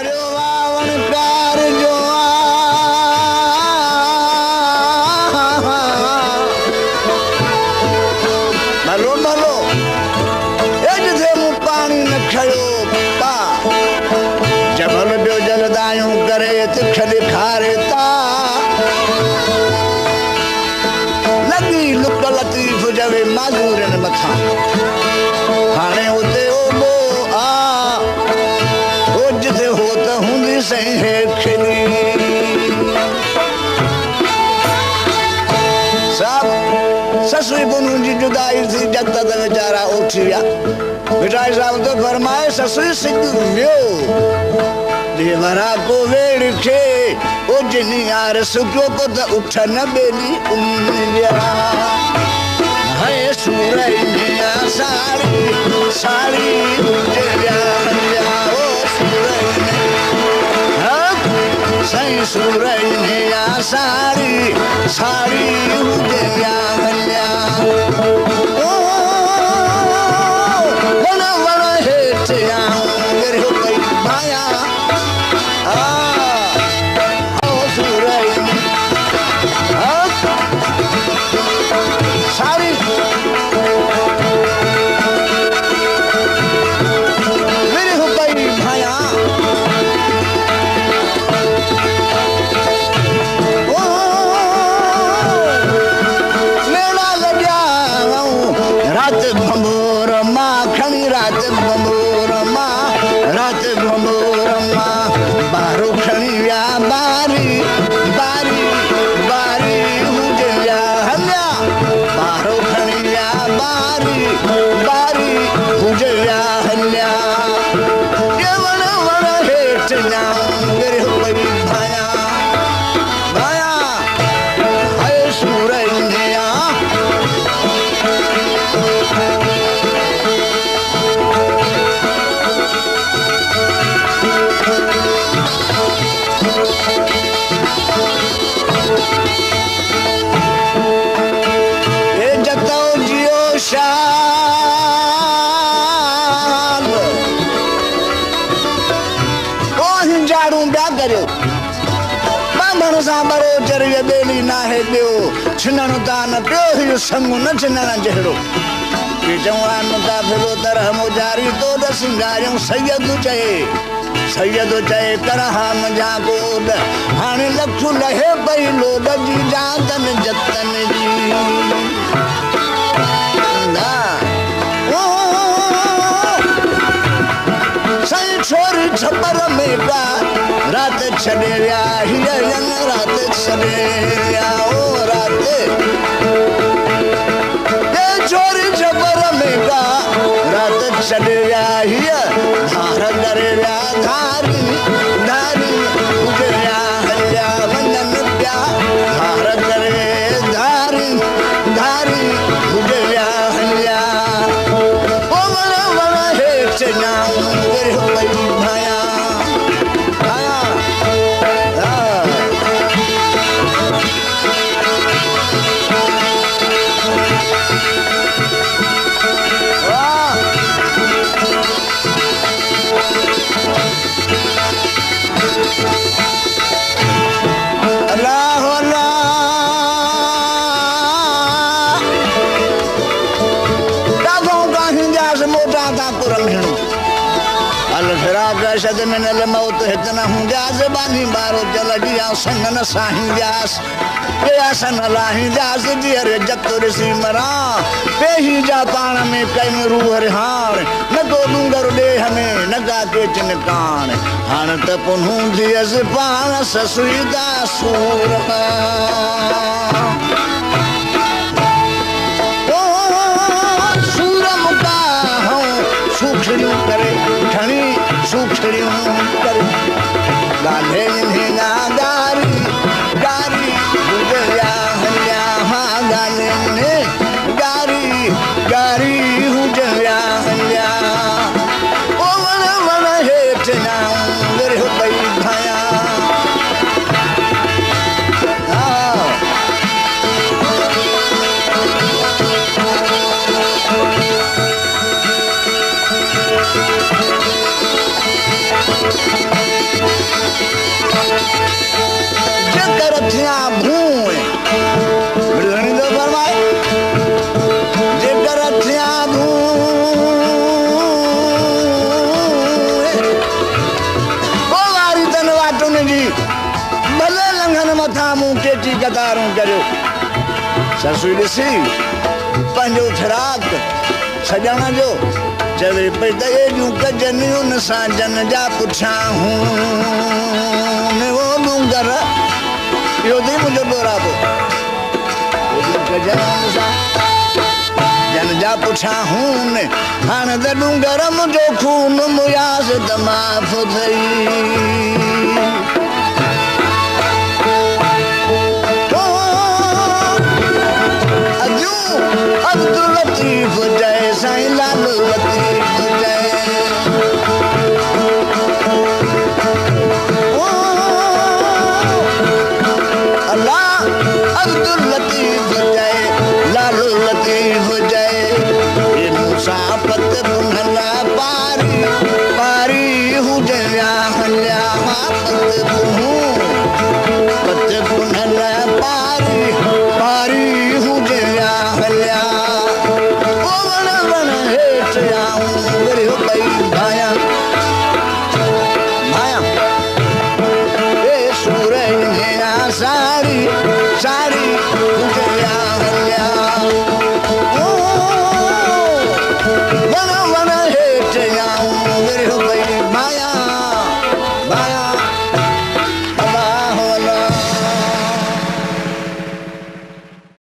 मरियो वावण प्यार जो भलो भलो ए जिथे मूं पानी न खयो पा जबल बियो जलदायूं करे तिख ॾेखारे ता लगी लुक लतीफ़ जवे माज़ूरनि मथां हाणे उते ओबो आ ओ जिथे हो त हूंदी सही हे खिली साहब ससुई बुनू जी जुदाई थी जब तक बेचारा उठ विया मिठाई साहब तो फरमाए ससुई सिद्ध मियो देवरा को वेड़ खे ओ जिनी यार सुखो को त उठ न बेली उम्मिया है सूरई मिया साड़ी साड़ी उजया ओ सूरई हाँ सही सूरई मिया साड़ी साड़ी उजया ओ वन वन हेठ आऊं मेरे कई भाया छिनण दान पियो ही संग न छिनण जहिड़ो के जवान ता फिरो तरह मुजारी तो द सिंगारियों सैयद चए करहा मजा गोद हाणे लख लहे पई लोड जी जातन जतन जी ना ओ सही छोरी छपर में का रात छड़े विया हीअ यंग रात छड़े विया ओ चोरी छपर में का रात छड़िया हिया धार दरिया धारी धारी उजया हल्या वंदन प्या धार दरे धारी धारी उजया हल्या ओ वन वन हेठ नाम गिर पई भाया शद में नल मौत हितना हूँ जास बानी बारो चल दिया संग न साही जास पेयासन लाही जास दियर जतुर सी मरा पेही जा पाण में कई रूह रिहाण न को डूंगर देह में न का के चिनकान हाण त पुनू दियस पाण ससुई दा सूर ओ सूर मुका हूँ सुखड़ियों करे ठणी सुखड़ियों करे गाले ना गारी गारी गुजरिया हल्या हाँ गाले ने गारी गारी गुजरिया हल्या ओ वन वन हेठ ना गिर पई भाया मथा मूं टेची कतारूं करियो ससु ॾिसी पंहिंजो फिराक सॼण जो चवे पई त एॾियूं कजनियुनि सां जन जा पुछां हूं वो डूंगर इहो थी मुंहिंजो डोराबो कजनियुनि सां जन जा पुछां हूं हाणे त डूंगर मुंहिंजो खून मुयास त माफ़ थई